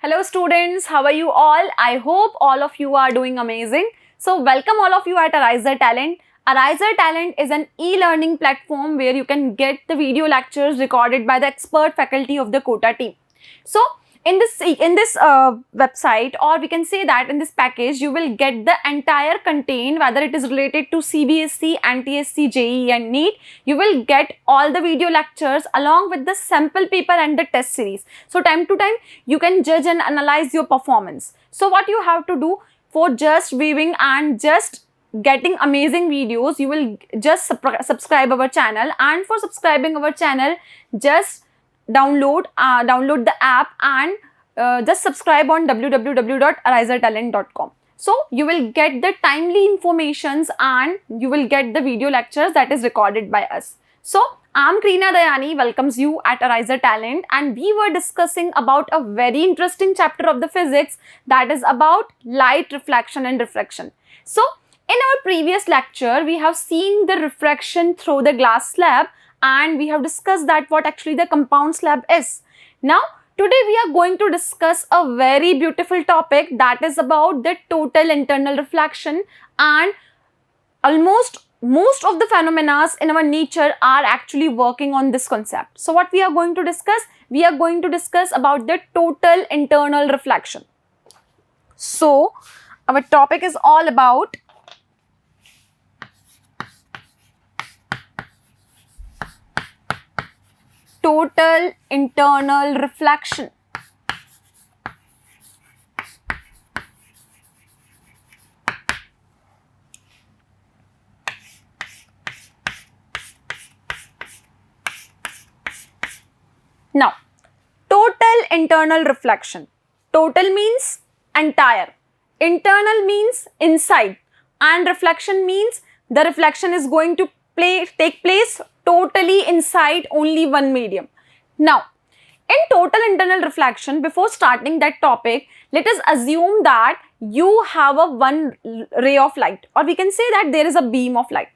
Hello students, how are you all? I hope all of you are doing amazing. So welcome all of you at AriserTalent. AriserTalent is an e-learning platform where you can get the video lectures recorded by the expert faculty of the Kota team. So in this website, or we can say that in this package, you will get the entire content, whether it is related to CBSE, NTSE, JEE and NEET. You will get all the video lectures along with the sample paper and the test series. So time to time, you can judge and analyze your performance. So what you have to do for just viewing and just getting amazing videos, you will just subscribe our channel, and for subscribing our channel, just download the app and just subscribe on www.arisertalent.com. So you will get the timely informations and you will get the video lectures that is recorded by us. So I'm Krina Dayani welcomes you at AriserTalent, and we were discussing about a very interesting chapter of the physics, that is about light reflection and refraction. So in our previous lecture, we have seen the refraction through the glass slab, and we have discussed that what actually the compound slab is. Now, today we are going to discuss a very beautiful topic, that is about the total internal reflection, and almost most of the phenomena in our nature are actually working on this concept. So what we are going to discuss? We are going to discuss about the total internal reflection. So our topic is all about total internal reflection. Now, total internal reflection. Total means entire. Internal means inside. And reflection means the reflection is going to take place totally inside only one medium. Now, in total internal reflection, before starting that topic, let us assume that you have a one ray of light, or we can say that there is a beam of light.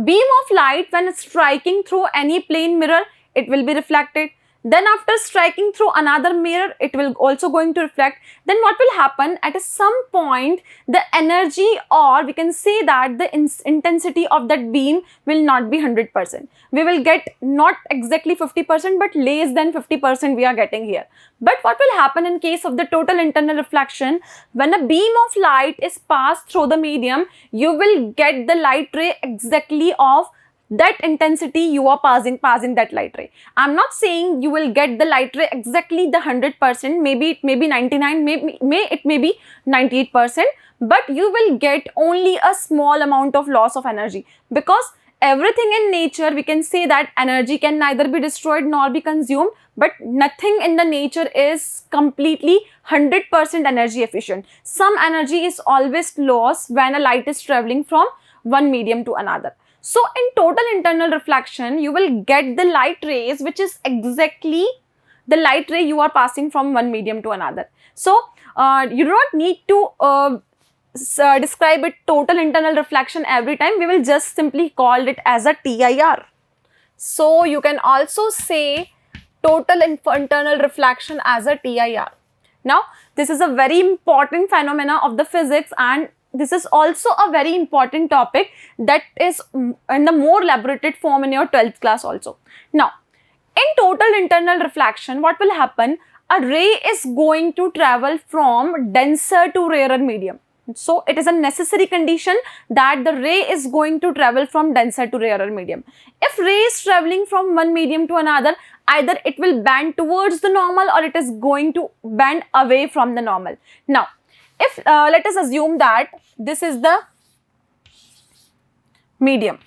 Beam of light, when striking through any plane mirror, it will be reflected. Then after striking through another mirror, it will also going to reflect. Then what will happen? At some point, the energy, or we can say that the intensity of that beam will not be 100%. We will get not exactly 50%, but less than 50% we are getting here. But what will happen in case of the total internal reflection? When a beam of light is passed through the medium, you will get the light ray exactly of that intensity you are passing that light ray. I'm not saying you will get the light ray exactly the 100%, maybe it may be 99, it may be 98%, but you will get only a small amount of loss of energy, because everything in nature, we can say that energy can neither be destroyed nor be consumed, but nothing in the nature is completely 100% energy efficient. Some energy is always lost when a light is traveling from one medium to another. So in total internal reflection, you will get the light rays, which is exactly the light ray you are passing from one medium to another. So you do not need to describe it total internal reflection every time. We will just simply call it as a TIR. So you can also say total internal reflection as a TIR. Now this is a very important phenomena of the physics, and this is also a very important topic that is in the more elaborated form in your 12th class also. Now, in total internal reflection, what will happen? A ray is going to travel from denser to rarer medium. So, it is a necessary condition that the ray is going to travel from denser to rarer medium. If ray is traveling from one medium to another, either it will bend towards the normal or it is going to bend away from the normal. Now, if let us assume that this is the medium.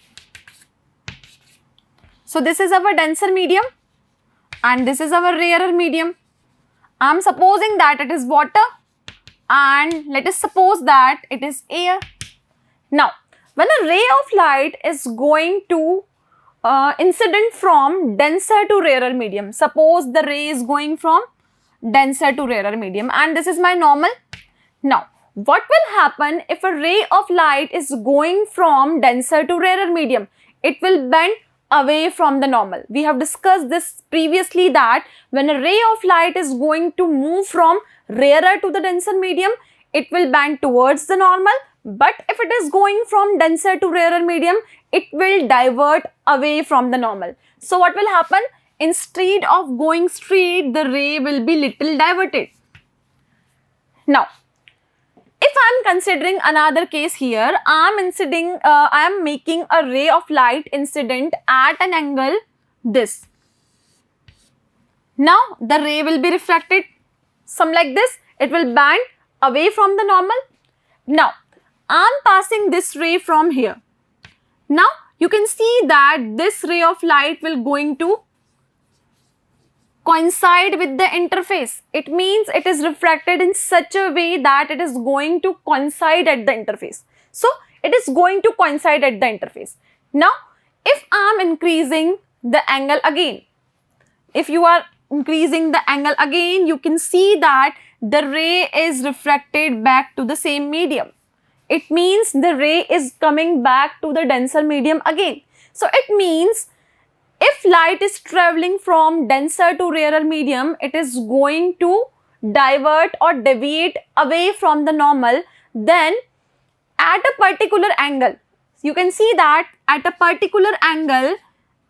So this is our denser medium and this is our rarer medium. I am supposing that it is water, and let us suppose that it is air. Now, when a ray of light is going to incident from denser to rarer medium, suppose the ray is going from denser to rarer medium, and this is my normal. Now, what will happen if a ray of light is going from denser to rarer medium? It will bend away from the normal. We have discussed this previously that when a ray of light is going to move from rarer to the denser medium, it will bend towards the normal. But if it is going from denser to rarer medium, it will divert away from the normal. So what will happen? Instead of going straight, the ray will be little diverted. Now, if I am considering another case here, I am making a ray of light incident at an angle this. Now, the ray will be refracted some like this. It will bend away from the normal. Now, I am passing this ray from here. Now, you can see that this ray of light will going to coincide with the interface. It means it is refracted in such a way that it is going to coincide at the interface. So, it is going to coincide at the interface. Now, if I am increasing the angle again, if you are increasing the angle again, you can see that the ray is refracted back to the same medium. It means the ray is coming back to the denser medium again. So, it means if light is traveling from denser to rarer medium, it is going to divert or deviate away from the normal. Then at a particular angle, you can see that at a particular angle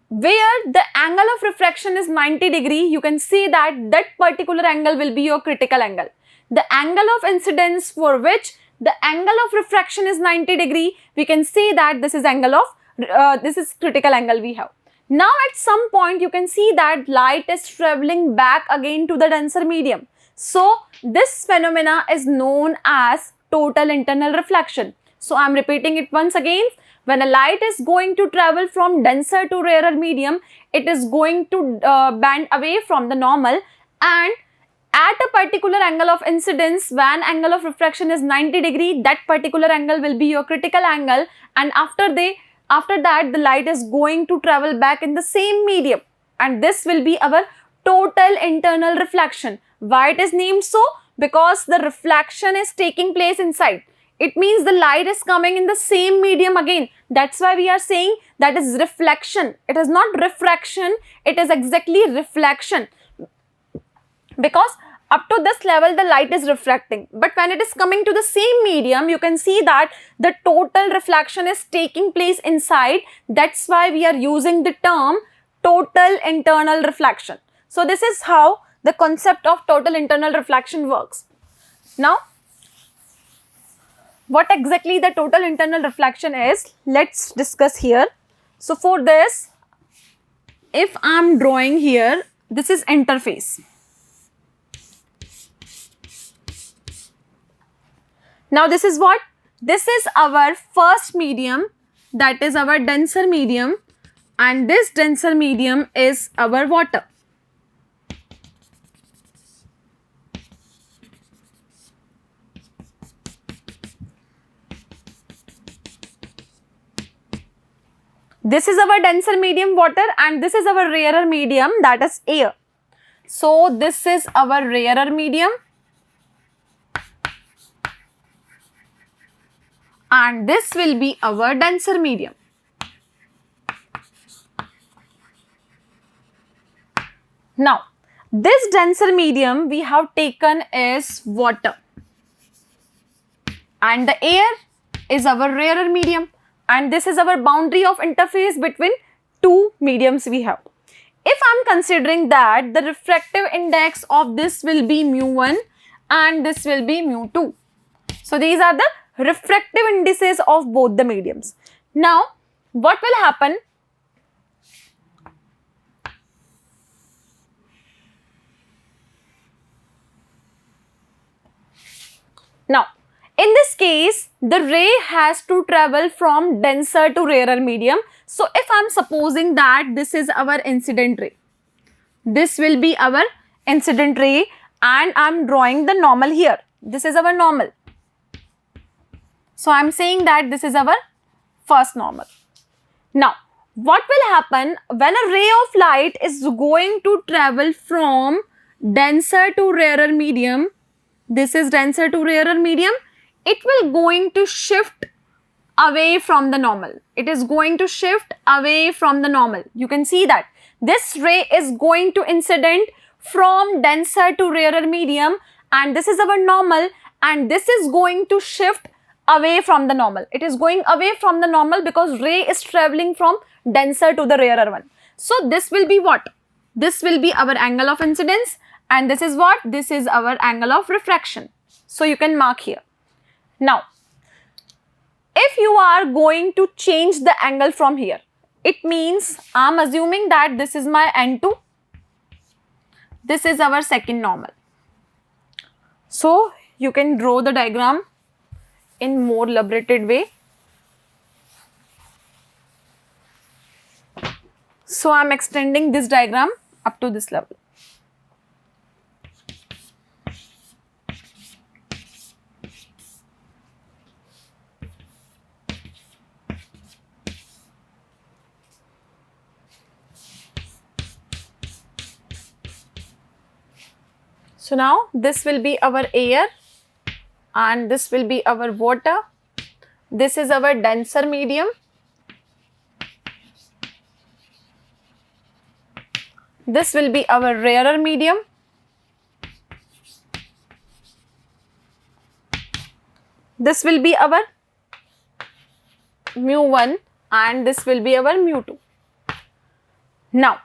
where the angle of refraction is 90 degree, you can see that that particular angle will be your critical angle. The angle of incidence for which the angle of refraction is 90 degree, we can see that this is angle of, this is critical angle we have. Now at some point you can see that light is traveling back again to the denser medium. So this phenomena is known as total internal reflection. So I am repeating it once again. When a light is going to travel from denser to rarer medium, it is going to bend away from the normal, and at a particular angle of incidence, when angle of refraction is 90 degree, that particular angle will be your critical angle, and after that the light is going to travel back in the same medium, and this will be our total internal reflection. Why it is named so? Because the reflection is taking place inside. It means the light is coming in the same medium again. That's why we are saying that is reflection. It is not refraction, it is exactly reflection. Because up to this level the light is refracting, but when it is coming to the same medium, you can see that the total reflection is taking place inside. That's why we are using the term total internal reflection. So this is how the concept of total internal reflection works. Now, what exactly the total internal reflection is, let's discuss here. So for this, if I am drawing here, this is interface. Now this is what? This is our first medium, that is our denser medium, and this denser medium is our water. This is our denser medium, water, and this is our rarer medium, that is air. So this is our rarer medium, and this will be our denser medium. Now, this denser medium we have taken is water, and the air is our rarer medium, and this is our boundary of interface between two mediums we have. If I am considering that the refractive index of this will be mu1 and this will be mu2. So these are the refractive indices of both the mediums. Now, what will happen? Now, in this case, the ray has to travel from denser to rarer medium. So, if I am supposing that this is our incident ray, this will be our incident ray, and I am drawing the normal here. This is our normal. So, I am saying that this is our first normal. Now, what will happen when a ray of light is going to travel from denser to rarer medium? This is denser to rarer medium. It will going to shift away from the normal. It is going to shift away from the normal. You can see that this ray is going to incident from denser to rarer medium, and this is our normal, and this is going to shift away from the normal. It is going away from the normal because ray is traveling from denser to the rarer one. So this will be what? This will be our angle of incidence, and this is what? This is our angle of refraction. So you can mark here. Now, if you are going to change the angle from here, it means I am assuming that this is my N2. This is our second normal. So you can draw the diagram in more elaborated way. So I am extending this diagram up to this level. So now this will be our air and this will be our water. This is our denser medium. This will be our rarer medium. This will be our mu1 and this will be our mu2. Now,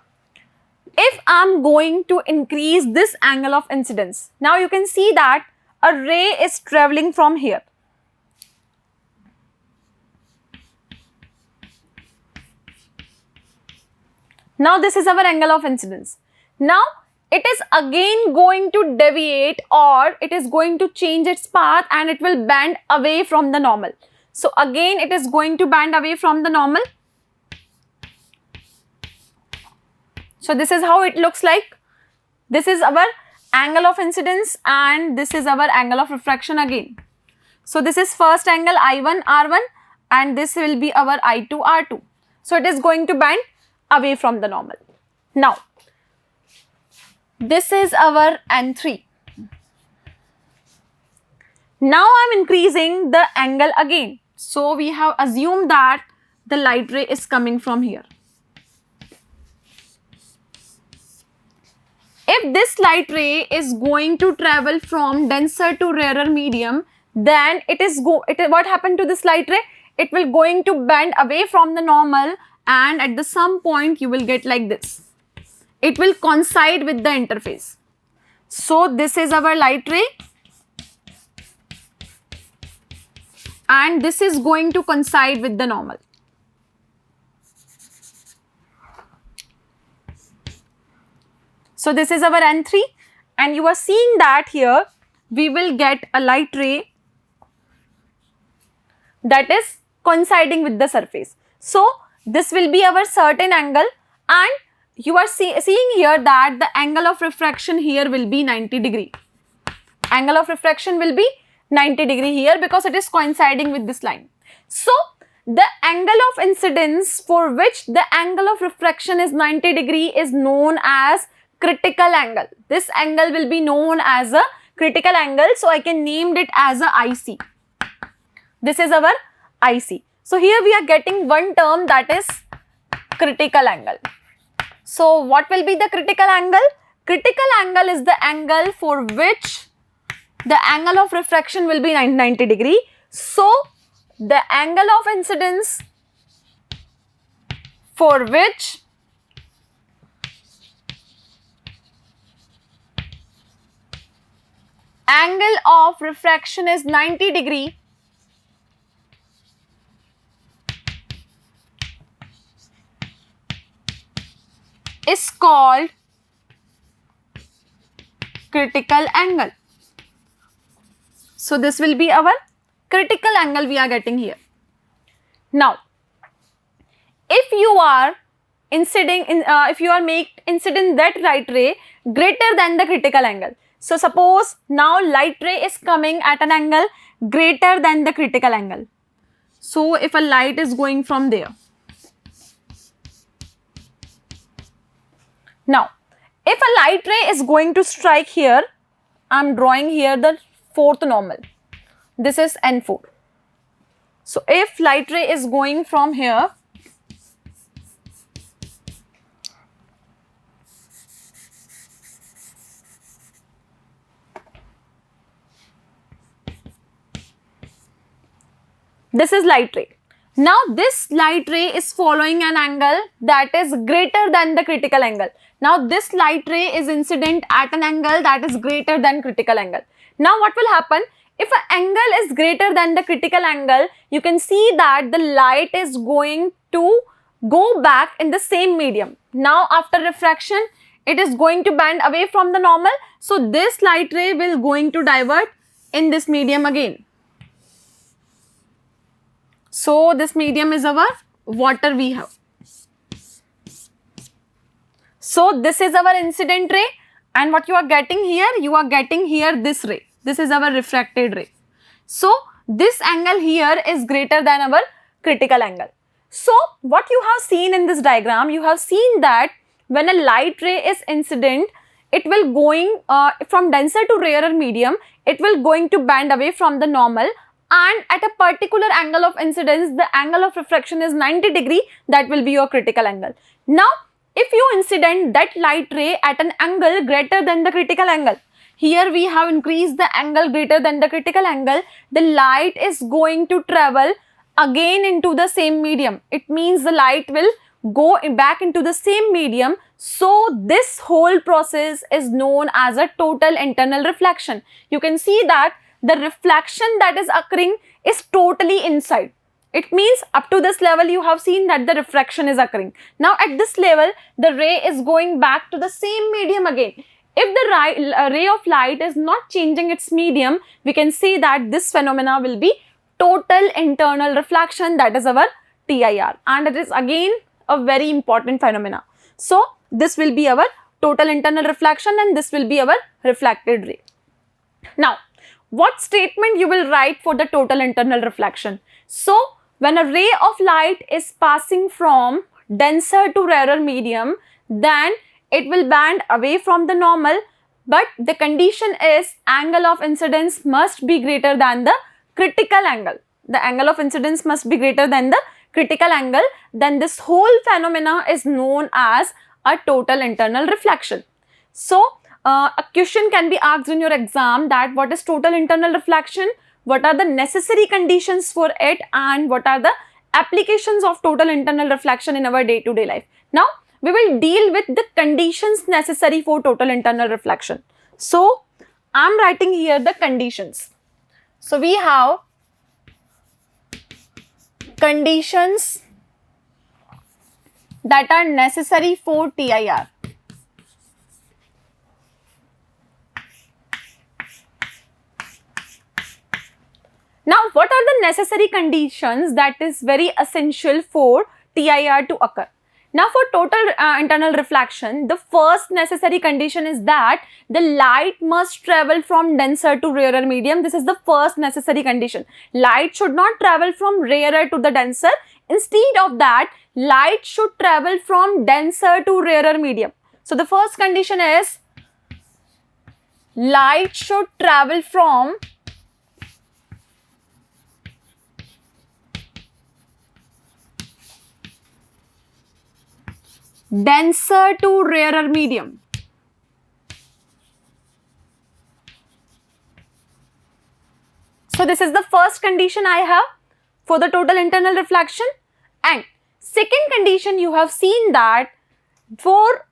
if I am going to increase this angle of incidence, now you can see that a ray is traveling from here. Now this is our angle of incidence. Now it is again going to deviate, or it is going to change its path and it will bend away from the normal. So again it is going to bend away from the normal. So this is how it looks like. This is our angle of incidence and this is our angle of refraction again. So this is first angle I1 R1 and this will be our I2 R2. So it is going to bend away from the normal. Now this is our N3. Now I am increasing the angle again. So we have assumed that the light ray is coming from here. If this light ray is going to travel from denser to rarer medium, then what happened to this light ray? It will going to bend away from the normal, and at the some point you will get like this. It will coincide with the interface. So this is our light ray and this is going to coincide with the normal. So this is our N3 and you are seeing that here we will get a light ray that is coinciding with the surface. So this will be our certain angle, and you are seeing here that the angle of refraction here will be 90 degree. Angle of refraction will be 90 degree here because it is coinciding with this line. So the angle of incidence for which the angle of refraction is 90 degree is known as critical angle. This angle will be known as a critical angle. So I can name it as a IC. This is our IC. So here we are getting one term, that is critical angle. So what will be the critical angle? Critical angle is the angle for which the angle of refraction will be 90 degree. So the angle of incidence for which angle of refraction is 90 degree is called critical angle. So this will be our critical angle we are getting here. Now, if you are incident that light ray greater than the critical angle. So suppose now light ray is coming at an angle greater than the critical angle. So if a light is going from there. Now, if a light ray is going to strike here, I am drawing here the fourth normal. This is N4. So if light ray is going from here, this is light ray. Now this light ray is following an angle that is greater than the critical angle. Now this light ray is incident at an angle that is greater than critical angle. Now what will happen? If an angle is greater than the critical angle, you can see that the light is going to go back in the same medium. Now after refraction, it is going to bend away from the normal. So this light ray will going to divert in this medium again. So this medium is our water we have. So this is our incident ray, and what you are getting here, you are getting here this ray. This is our refracted ray. So this angle here is greater than our critical angle. So what you have seen in this diagram, you have seen that when a light ray is incident, it will going from denser to rarer medium, it will going to bend away from the normal, and at a particular angle of incidence, the angle of refraction is 90 degree, that will be your critical angle. Now, if you incident that light ray at an angle greater than the critical angle, here we have increased the angle greater than the critical angle, the light is going to travel again into the same medium. It means the light will go back into the same medium. So this whole process is known as a total internal reflection. You can see that the reflection that is occurring is totally inside. It means up to this level you have seen that the refraction is occurring. Now at this level, the ray is going back to the same medium again. If the ray of light is not changing its medium, we can see that this phenomena will be total internal reflection, that is our TIR, and it is again a very important phenomena. So this will be our total internal reflection and this will be our reflected ray. Now, what statement you will write for the total internal reflection? So when a ray of light is passing from denser to rarer medium, then it will bend away from the normal, but the condition is angle of incidence must be greater than the critical angle. The angle of incidence must be greater than the critical angle. Then this whole phenomena is known as a total internal reflection. So a question can be asked in your exam that what is total internal reflection, what are the necessary conditions for it, and what are the applications of total internal reflection in our day-to-day life. Now we will deal with the conditions necessary for total internal reflection. So I am writing here the conditions. So we have conditions that are necessary for TIR. Now, what are the necessary conditions that is very essential for TIR to occur? Now, for total internal reflection, the first necessary condition is that the light must travel from denser to rarer medium. This is the first necessary condition. Light should not travel from rarer to the denser. Instead of that, light should travel from denser to rarer medium. So, the first condition is light should travel from denser to rarer medium. So this is the first condition I have for the total internal reflection. And second condition, you have seen that for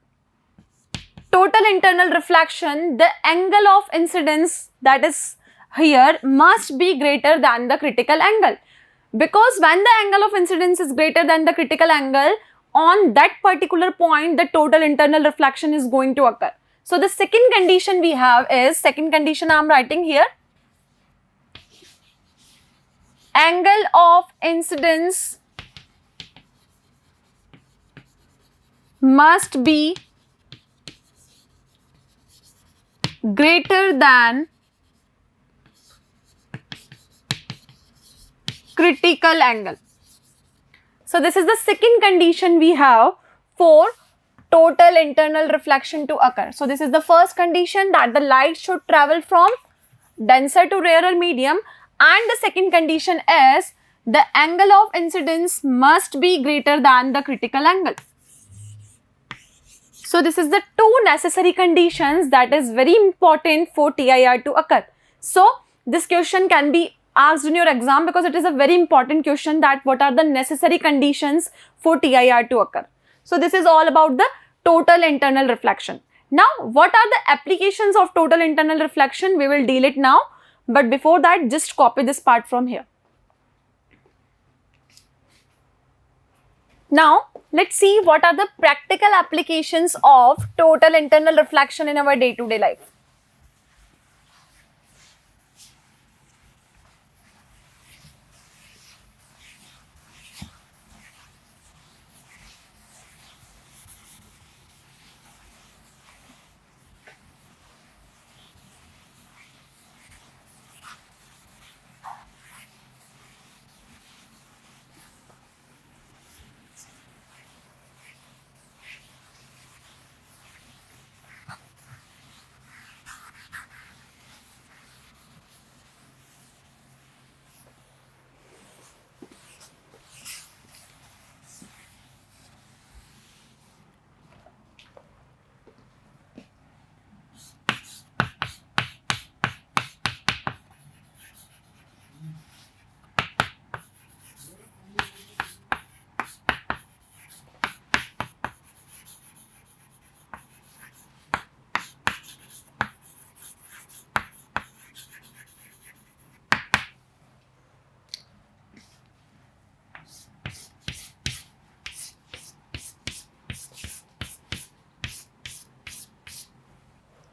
total internal reflection, the angle of incidence that is here must be greater than the critical angle. Because when the angle of incidence is greater than the critical angle, on that particular point, the total internal reflection is going to occur. So the second condition we have is, second condition I am writing here, angle of incidence must be greater than critical angle. So this is the second condition we have for total internal reflection to occur. So this is the first condition, that the light should travel from denser to rarer medium, and the second condition is the angle of incidence must be greater than the critical angle. So this is the two necessary conditions that is very important for TIR to occur. So this question can be asked in your exam because it is a very important question, that what are the necessary conditions for TIR to occur. So this is all about the total internal reflection. Now what are the applications of total internal reflection? We will deal it now, but before that just copy this part from here. Now let's see what are the practical applications of total internal reflection in our day-to-day life.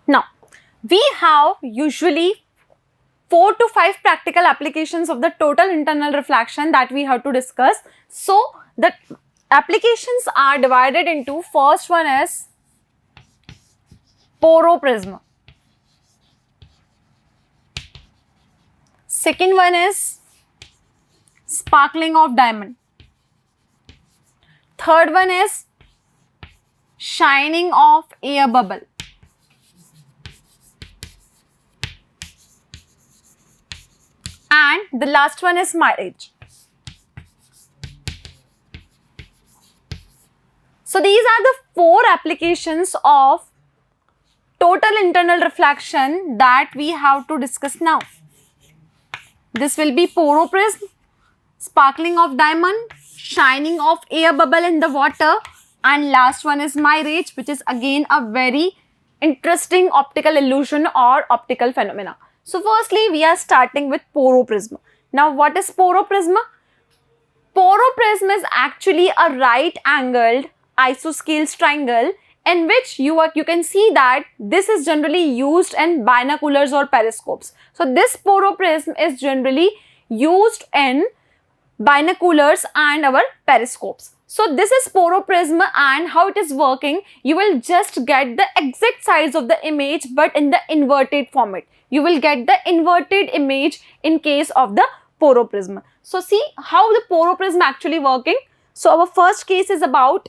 Now, we have usually 4 to 5 practical applications of the total internal reflection that we have to discuss. So, the applications are divided into, first one is Poro Prisma. Second one is sparkling of diamond. Third one is shining of air bubble. And the last one is marriage. So these are the 4 applications of total internal reflection that we have to discuss now. This will be Poro Prism, sparkling of diamond, shining of air bubble in the water, and last one is marriage, which is again a very interesting optical illusion or optical phenomena. So firstly, we are starting with Poro Prisma. Now what is Poro Prisma? Poro Prisma is actually a right angled isosceles triangle in which you can see that this is generally used in binoculars or periscopes. So this Poro Prism is generally used in binoculars and our periscopes. So this is Poro Prisma, and how it is working, you will just get the exact size of the image but in the inverted format. You will get the inverted image in case of the Poro Prisma. So see how the Poro Prisma actually working. So our first case is about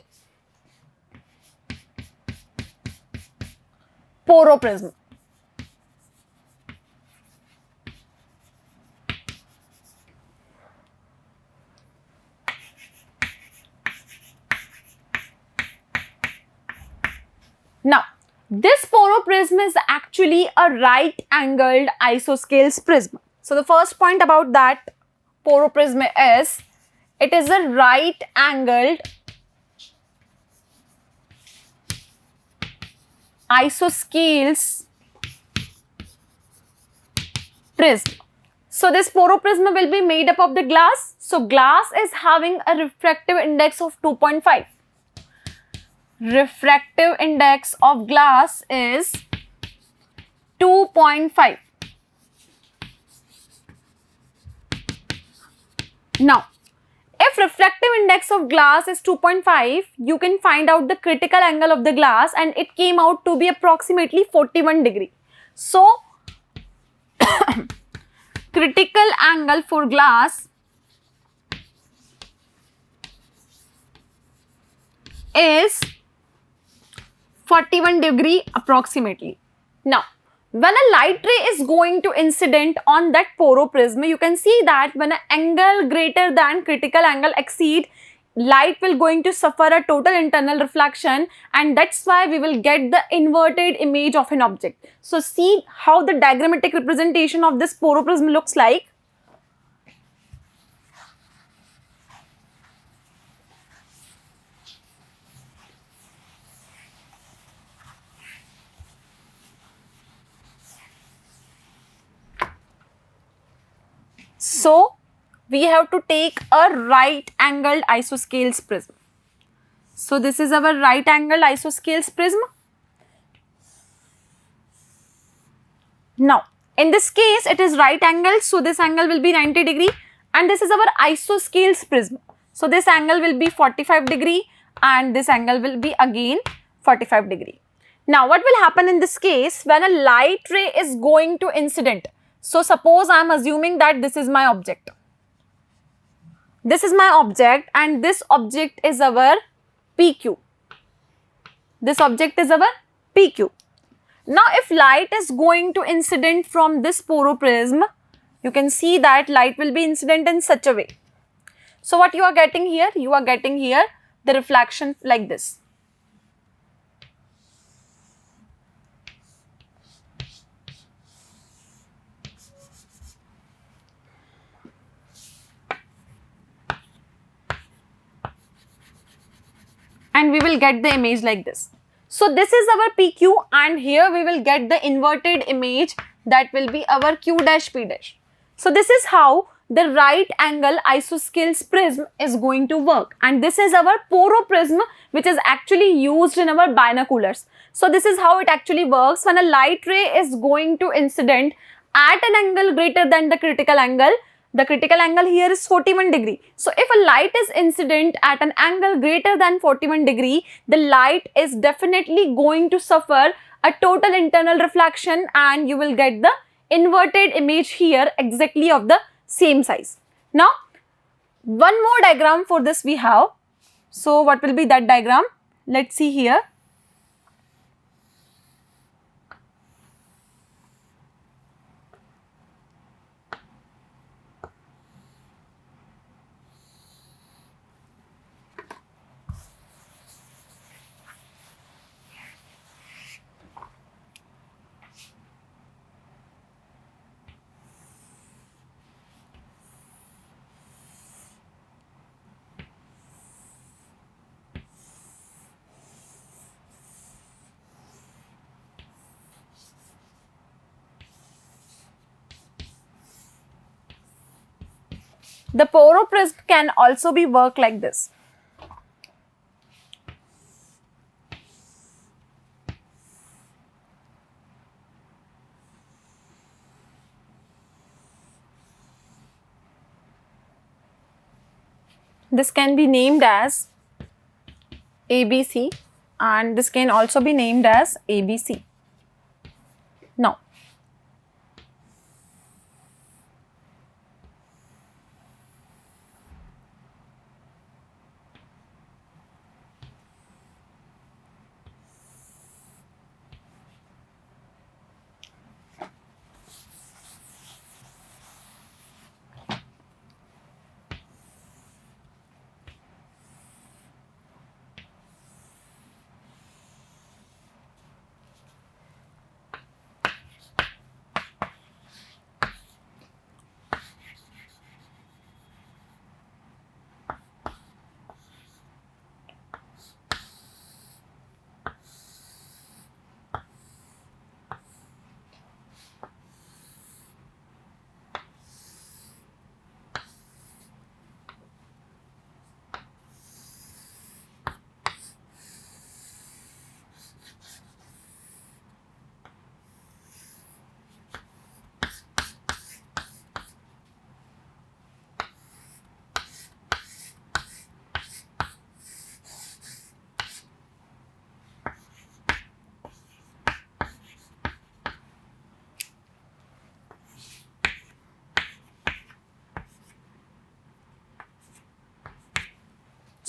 Poro Prisma. Now, this Poro Prisma is actually a right-angled isosceles prism. So, the first point about that Poro Prisma is, it is a right-angled isosceles prism. So, this Poro Prisma will be made up of the glass. So, glass is having a refractive index of 2.5. Refractive index of glass is 2.5. Now, if refractive index of glass is 2.5, you can find out the critical angle of the glass, and it came out to be approximately 41 degree. So, critical angle for glass is 41 degree approximately. Now, when a light ray is going to incident on that Poro prism, you can see that when an angle greater than critical angle exceed, light will going to suffer a total internal reflection, and that's why we will get the inverted image of an object. So see how the diagrammatic representation of this Poro prism looks like. So we have to take a right angled isosceles prism. So this is our right angled isosceles prism. Now in this case it is right angled, so this angle will be 90 degree, and this is our isosceles prism. So this angle will be 45 degree and this angle will be again 45 degree. Now what will happen in this case when a light ray is going to incident? So suppose I am assuming that this is my object. This is my object and this object is our PQ. This object is our PQ. Now if light is going to incident from this Poro prism, you can see that light will be incident in such a way. So what you are getting here? You are getting here the reflection like this. And we will get the image like this. So this is our PQ, and here we will get the inverted image that will be our Q dash P dash. So this is how the right angle isosceles prism is going to work, and this is our Poro prism which is actually used in our binoculars. So this is how it actually works. When a light ray is going to incident at an angle greater than the critical angle here is 41 degree. So if a light is incident at an angle greater than 41 degree, the light is definitely going to suffer a total internal reflection, and you will get the inverted image here exactly of the same size. Now one more diagram for this we have. So what will be that diagram? Let's see here. The Poro prism can also be worked like this. This can be named as ABC, and this can also be named as ABC. Now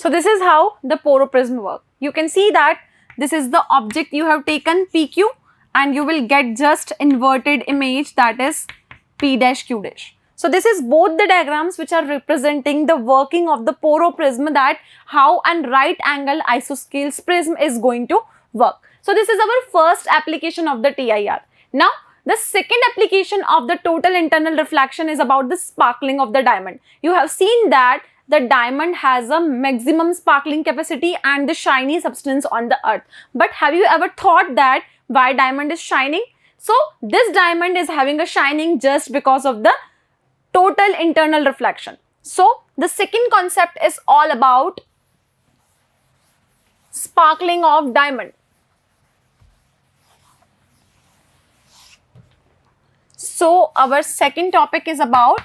So this is how the Poro prism works. You can see that this is the object you have taken PQ, and you will get just inverted image, that is P dash Q dash. So this is both the diagrams which are representing the working of the Poro Prisma, that how and right angle isosceles prism is going to work. So this is our first application of the TIR. Now the second application of the total internal reflection is about the sparkling of the diamond. You have seen that the diamond has a maximum sparkling capacity and the shiny substance on the earth. But have you ever thought that why diamond is shining? So this diamond is having a shining just because of the total internal reflection. So the second concept is all about sparkling of diamond. So our second topic is about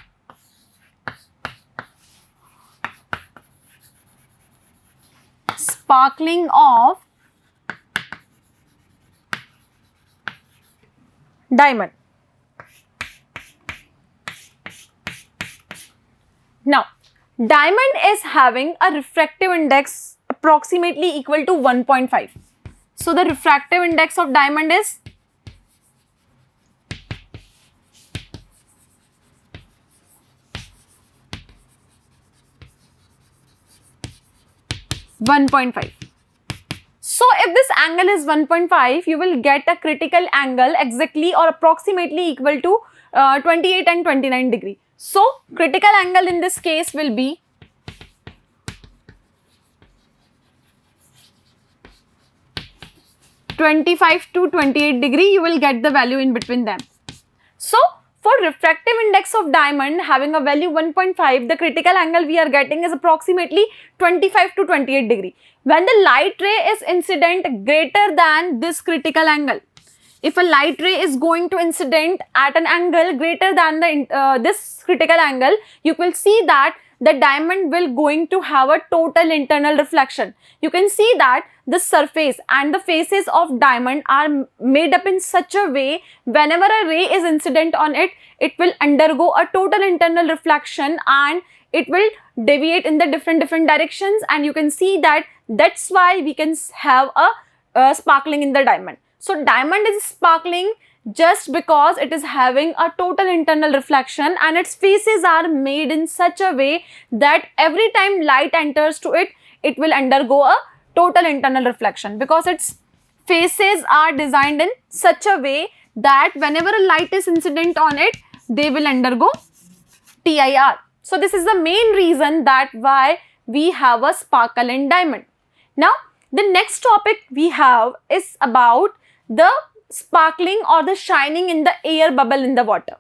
sparkling of diamond. Now, diamond is having a refractive index approximately equal to 1.5. So the refractive index of diamond is 1.5. So if this angle is 1.5, you will get a critical angle exactly or approximately equal to 28 and 29 degree. So critical angle in this case will be 25 to 28 degree. You will get the value in between them. So for refractive index of diamond having a value 1.5, the critical angle we are getting is approximately 25 to 28 degree. When the light ray is incident greater than this critical angle, if a light ray is going to incident at an angle greater than the this critical angle, you will see that the diamond will going to have a total internal reflection. You can see that the surface and the faces of diamond are made up in such a way whenever a ray is incident on it, it will undergo a total internal reflection and it will deviate in the different directions, and you can see that that's why we can have a sparkling in the diamond. So diamond is sparkling just because it is having a total internal reflection and its faces are made in such a way that every time light enters to it, it will undergo a total internal reflection, because its faces are designed in such a way that whenever a light is incident on it, they will undergo TIR. So this is the main reason that why we have a sparkle in diamond. Now the next topic we have is about the sparkling or the shining in the air bubble in the water.